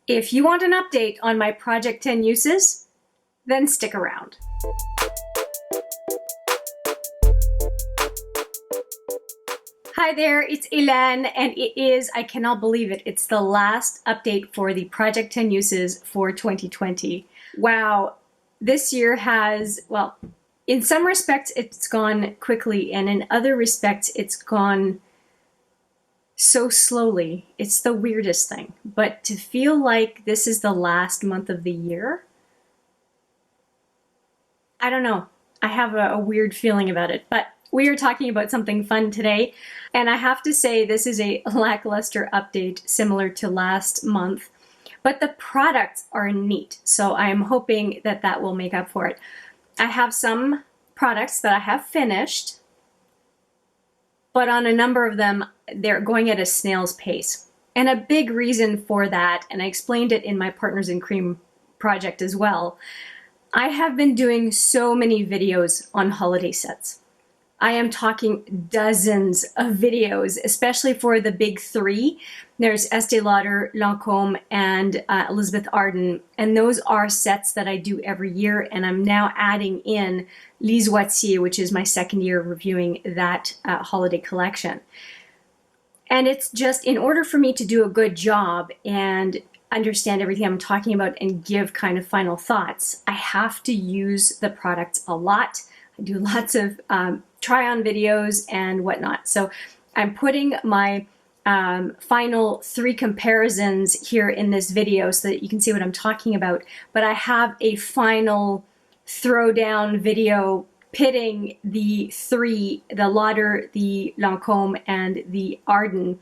If you want an update on my Project 10 uses, then stick around. Hi there, it's Hélène, and it is, I cannot believe it, it's the last update for the Project 10 uses for 2020. Wow, this year has, well, in some respects it's gone quickly, and in other respects it's gone so slowly. It's the weirdest thing. But to feel like this is the last month of the year, I don't know. I have a weird feeling about it. But we are talking about something fun today. And I have to say this is a lackluster update similar to last month. But the products are neat. So I'm hoping that that will make up for it. I have some products that I have finished, but on a number of them, they're going at a snail's pace. And a big reason for that, and I explained it in my Partners in Cream project as well, I have been doing so many videos on holiday sets. I am talking dozens of videos, especially for the big three. There's Estée Lauder, Lancôme, and Elizabeth Arden. And those are sets that I do every year. And I'm now adding in Lise Wattier, which is my second year reviewing that holiday collection. And it's just, in order for me to do a good job and understand everything I'm talking about and give kind of final thoughts, I have to use the products a lot. I do lots of try-on videos and whatnot. So I'm putting my final 3 comparisons here in this video so that you can see what I'm talking about. But I have a final throwdown video pitting the 3, the Lauder, the Lancôme, and the Arden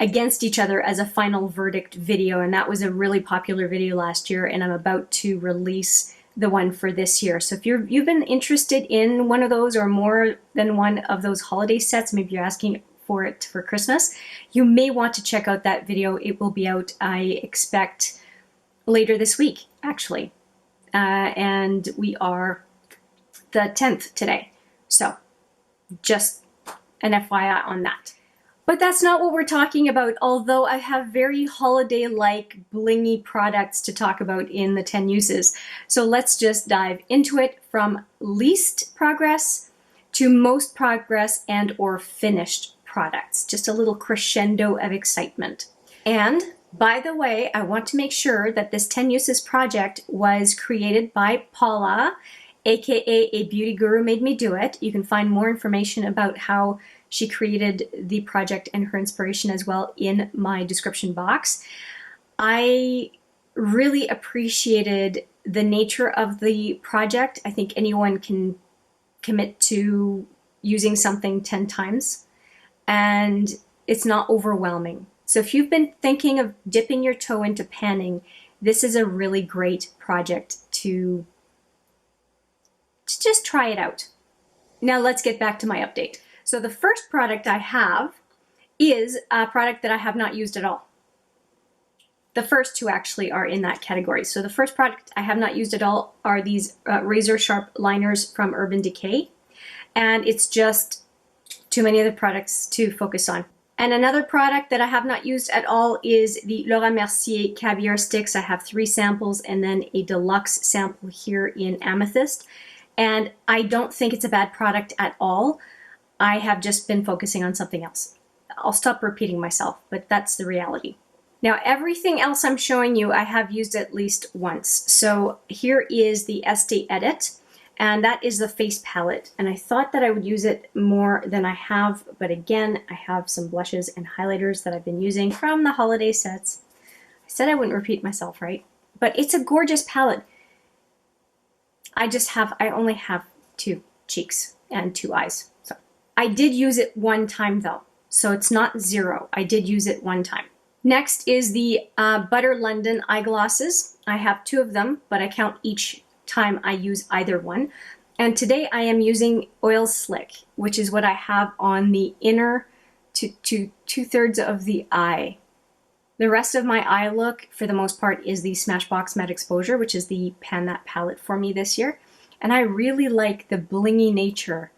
against each other as a final verdict video. And that was a really popular video last year, and I'm about to release the one for this year. So if you've been interested in one of those or more than one of those holiday sets, maybe you're asking for it for Christmas, you may want to check out that video. It will be out, I expect, later this week, actually. And we are the 10th today. So just an FYI on that. But that's not what we're talking about, although I have very holiday-like blingy products to talk about in the 10 uses. So let's just dive into it from least progress to most progress and or finished products. Just a little crescendo of excitement. And by the way, I want to make sure that this 10 uses project was created by Paula, aka A Beauty Guru Made Me Do It. You can find more information about how she created the project and her inspiration as well in my description box. I really appreciated the nature of the project. I think anyone can commit to using something 10 times, and it's not overwhelming. So if you've been thinking of dipping your toe into panning, this is a really great project to just try it out. Now let's get back to my update. So the first product I have is a product that I have not used at all. The first 2 actually are in that category. So the first product I have not used at all are these razor sharp liners from Urban Decay. And it's just too many other products to focus on. And another product that I have not used at all is the Laura Mercier Caviar Sticks. I have 3 samples and then a deluxe sample here in Amethyst. And I don't think it's a bad product at all. I have just been focusing on something else. I'll stop repeating myself, but that's the reality. Now, everything else I'm showing you, I have used at least once. So here is the Estée Edit, and that is the face palette. And I thought that I would use it more than I have, but again, I have some blushes and highlighters that I've been using from the holiday sets. I said I wouldn't repeat myself, right? But it's a gorgeous palette. I only have 2 cheeks and 2 eyes. So I did use it one time though, so it's not 0. I did use it one time. Next is the Butter London eyeglosses. I have 2 of them, but I count each time I use either one. And today I am using Oil Slick, which is what I have on the inner to 2/3 of the eye. The rest of my eye look, for the most part, is the Smashbox Matte Exposure, which is the Pan That palette for me this year. And I really like the blingy nature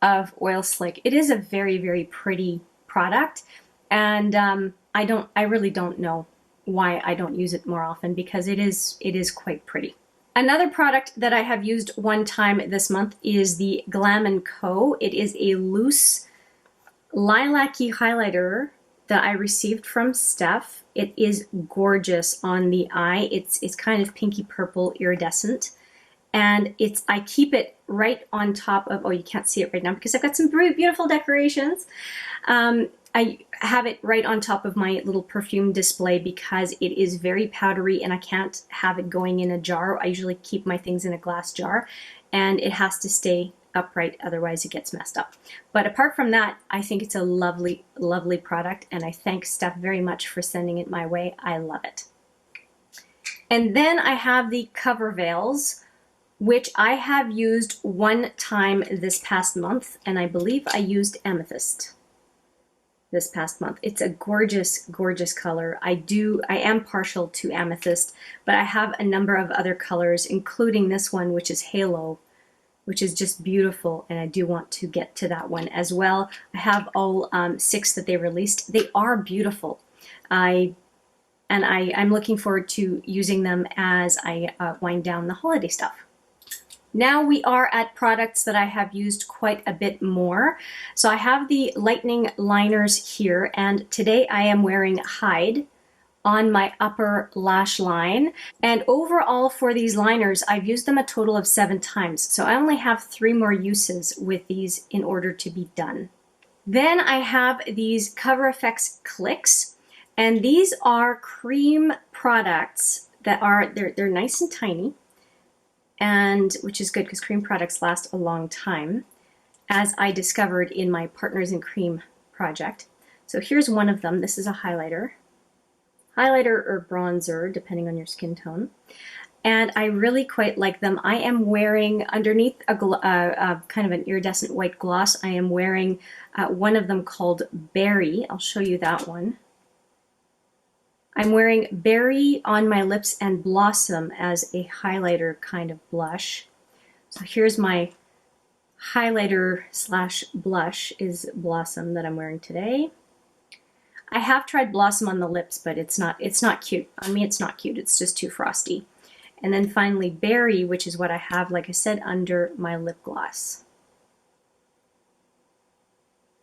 of Oil Slick. It is a very, very pretty product. And I really don't know why I don't use it more often, because it is quite pretty. Another product that I have used one time this month is the Glam & Co. It is a loose lilac-y highlighter that I received from Steph. It is gorgeous on the eye. It's kind of pinky purple iridescent. And I keep it right on top of, oh, you can't see it right now because I've got some beautiful decorations. I have it right on top of my little perfume display because it is very powdery and I can't have it going in a jar. I usually keep my things in a glass jar and it has to stay upright, otherwise it gets messed up. But apart from that, I think it's a lovely, lovely product, and I thank Steph very much for sending it my way. I love it. And then I have the Cover Veils, which I have used one time this past month, and I believe I used Amethyst this past month. It's a gorgeous, gorgeous color. I am partial to Amethyst, but I have a number of other colors, including this one, which is Halo, which is just beautiful, and I do want to get to that one as well. I have all 6 that they released. They are beautiful. I'm looking forward to using them as I wind down the holiday stuff. Now we are at products that I have used quite a bit more. So I have the Lightning liners here, and today I am wearing Hide on my upper lash line. And overall for these liners, I've used them a total of 7 times. So I only have 3 more uses with these in order to be done. Then I have these Cover FX Clicks, and these are cream products that they're nice and tiny, and which is good because cream products last a long time, as I discovered in my Partners in Cream project. So here's one of them. This is a highlighter or bronzer, depending on your skin tone. And I really quite like them. I am wearing, underneath a kind of an iridescent white gloss, I am wearing one of them called Berry. I'll show you that one. I'm wearing Berry on my lips and Blossom as a highlighter kind of blush. So here's my highlighter slash blush is Blossom that I'm wearing today. I have tried Blossom on the lips, but it's not cute. On me, it's not cute. It's just too frosty. And then finally Berry, which is what I have, like I said, under my lip gloss.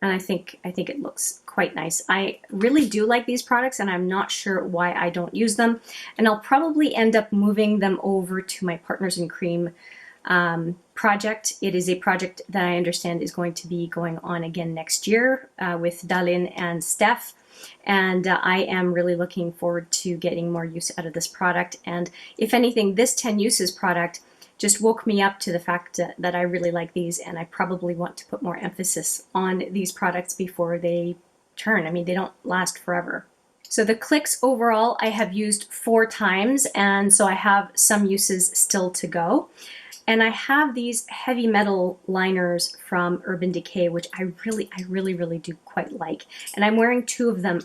And I think it looks quite nice. I really do like these products, and I'm not sure why I don't use them. And I'll probably end up moving them over to my Partners in Cream project. It is a project that I understand is going to be going on again next year with Dalin and Steph. And I am really looking forward to getting more use out of this product. And if anything, this 10 uses product just woke me up to the fact that I really like these, and I probably want to put more emphasis on these products before they turn. I mean, they don't last forever. So the Clicks overall I have used 4 times, and so I have some uses still to go. And I have these heavy metal liners from Urban Decay, which I really do quite like. And I'm wearing 2 of them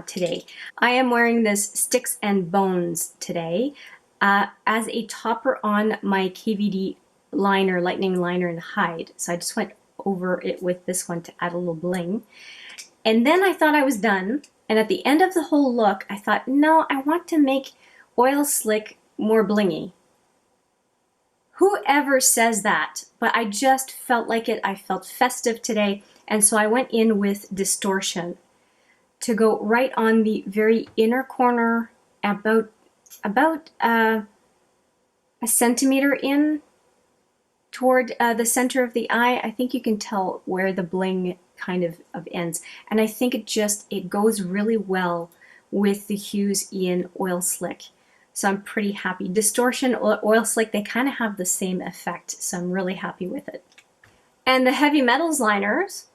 today. I am wearing this Sticks and Bones today as a topper on my KVD liner, Lightning liner in Hide. So I just went over it with this one to add a little bling. And then I thought I was done. And at the end of the whole look, I thought, no, I want to make Oil Slick more blingy. Whoever says that, but I just felt like it. I felt festive today, and so I went in with Distortion to go right on the very inner corner, about a centimeter in toward the center of the eye. I think you can tell where the bling kind of ends, and I think it goes really well with the hues in Oil Slick. So I'm pretty happy. Distortion, Oil Slick, they kind of have the same effect, so I'm really happy with it. And the Heavy Metals liners,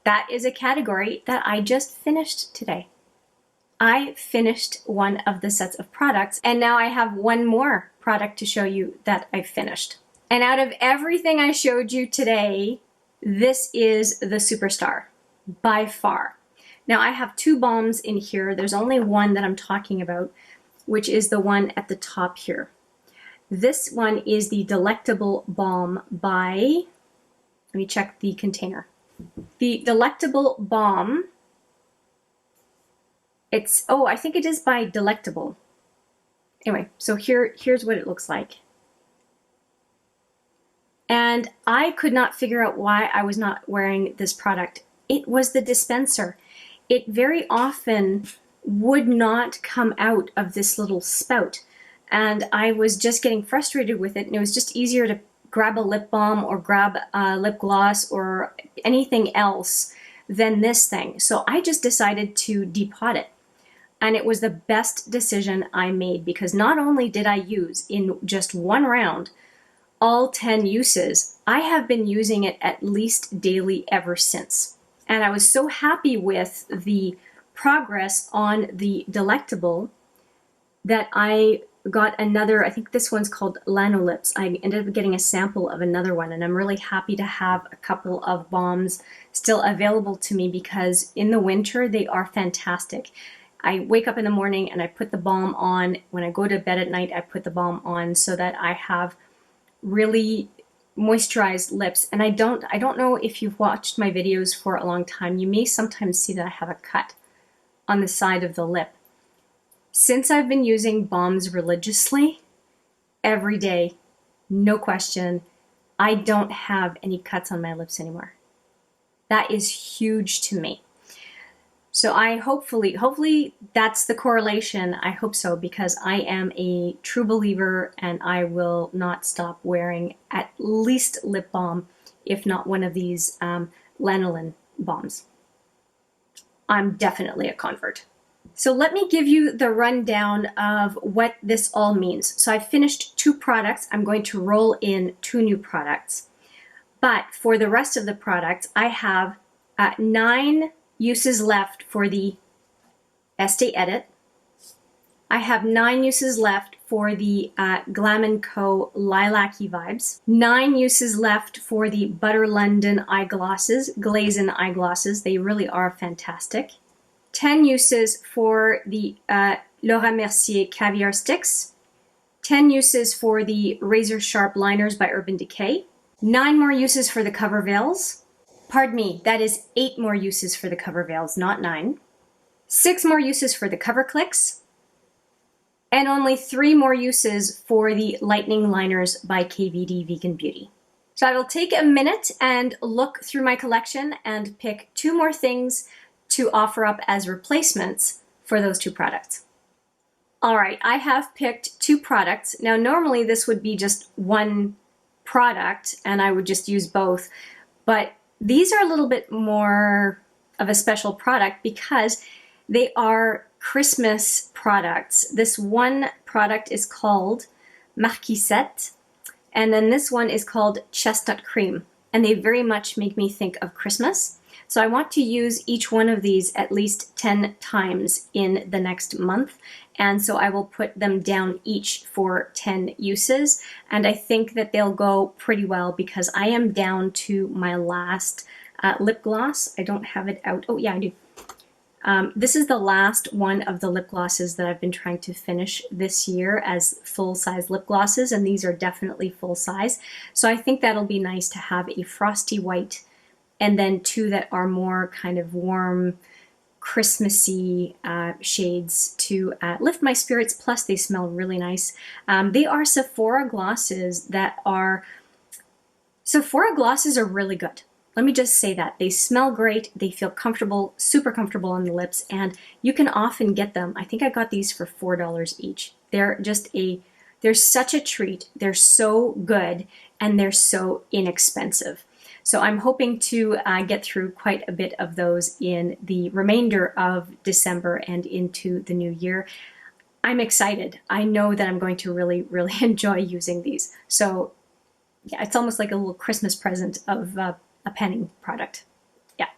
that is a category that I just finished today. I finished one of the sets of products, and now I have one more product to show you that I finished. And out of everything I showed you today, this is the superstar, by far. Now I have 2 balms in here. There's only one that I'm talking about, which is the one at the top here. This one is the Delectable Balm by, let me check the container. The Delectable Balm It's, oh, I think it is by Delectable. Anyway, so here's what it looks like. And I could not figure out why I was not wearing this product. It was the dispenser. It very often would not come out of this little spout. And I was just getting frustrated with it, and it was just easier to grab a lip balm or grab a lip gloss or anything else than this thing. So I just decided to depot it. And it was the best decision I made, because not only did I use in just one round all 10 uses, I have been using it at least daily ever since. And I was so happy with the progress on the Delectable that I got another, I think this one's called Lanolips. I ended up getting a sample of another one, and I'm really happy to have a couple of balms still available to me, because in the winter they are fantastic. I wake up in the morning and I put the balm on. When I go to bed at night, I put the balm on so that I have really moisturized lips. And I don't know if you've watched my videos for a long time. You may sometimes see that I have a cut on the side of the lip. Since I've been using balms religiously, every day, no question, I don't have any cuts on my lips anymore. That is huge to me. So I hopefully that's the correlation. I hope so, because I am a true believer and I will not stop wearing at least lip balm, if not one of these lanolin balms. I'm definitely a convert. So let me give you the rundown of what this all means. So I've finished 2 products. I'm going to roll in 2 new products. But for the rest of the products, I have 9 uses left for the Estee Edit. I have 9 uses left for the Glam & Co. Lilac-y Vibes. 9 uses left for the Butter London eyeglasses, Glazen eyeglasses. They really are fantastic. 10 uses for the Laura Mercier Caviar Sticks. 10 uses for the Razor Sharp Liners by Urban Decay. 9 more uses for the Cover Veils. Pardon me, that is 8 more uses for the Cover Veils, not 9. 6 more uses for the Cover Clicks. And only 3 more uses for the Lightning Liners by KVD Vegan Beauty. So I will take a minute and look through my collection and pick 2 more things to offer up as replacements for those 2 products. All right, I have picked 2 products. Now normally this would be just one product and I would just use both, but these are a little bit more of a special product because they are Christmas products. This one product is called Marquisette, and then this one is called Chestnut Cream, and they very much make me think of Christmas. So I want to use each one of these at least 10 times in the next month, and so I will put them down each for 10 uses, and I think that they'll go pretty well because I am down to my last lip gloss. I don't have it out. Oh yeah, I do. This is the last one of the lip glosses that I've been trying to finish this year as full-size lip glosses, and these are definitely full-size. So I think that'll be nice to have a frosty white and then 2 that are more kind of warm, Christmassy shades to lift my spirits, plus they smell really nice. They are Sephora glosses that are... Sephora glosses are really good. Let me just say that. They smell great, they feel comfortable, super comfortable on the lips, and you can often get them. I think I got these for $4 each. They're such a treat. They're so good, and they're so inexpensive. So I'm hoping to get through quite a bit of those in the remainder of December and into the new year. I'm excited. I know that I'm going to really, really enjoy using these. So yeah, it's almost like a little Christmas present of a penning product. Yeah.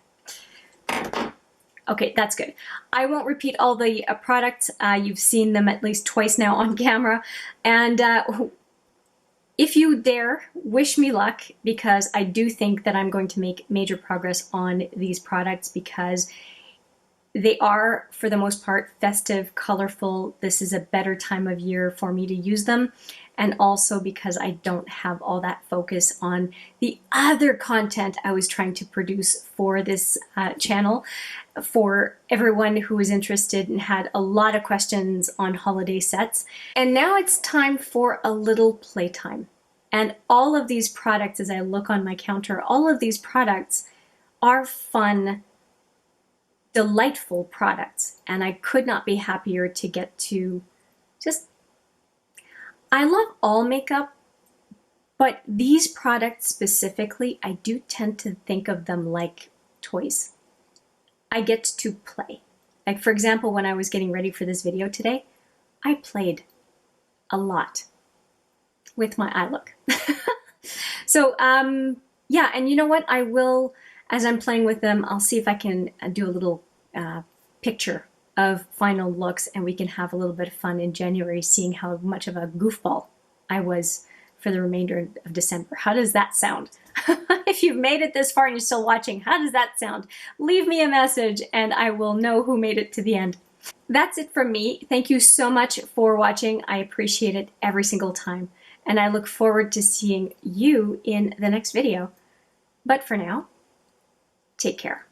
Okay, that's good. I won't repeat all the products. You've seen them at least twice now on camera. And if you dare, wish me luck, because I do think that I'm going to make major progress on these products, because They are, for the most part, festive, colorful. This is a better time of year for me to use them. And also because I don't have all that focus on the other content I was trying to produce for this channel. For everyone who was interested and had a lot of questions on holiday sets. And now it's time for a little playtime. And all of these products, as I look on my counter, all of these products are fun, delightful products, and I could not be happier to get to just, I love all makeup, but these products specifically, I do tend to think of them like toys. I get to play. Like, for example, when I was getting ready for this video today, I played a lot with my eye look. So yeah, and you know what, I will, as I'm playing with them, I'll see if I can do a little picture of final looks, and we can have a little bit of fun in January seeing how much of a goofball I was for the remainder of December. How does that sound? If you've made it this far and you're still watching, how does that sound? Leave me a message and I will know who made it to the end. That's it from me. Thank you so much for watching. I appreciate it every single time, and I look forward to seeing you in the next video. But for now, take care.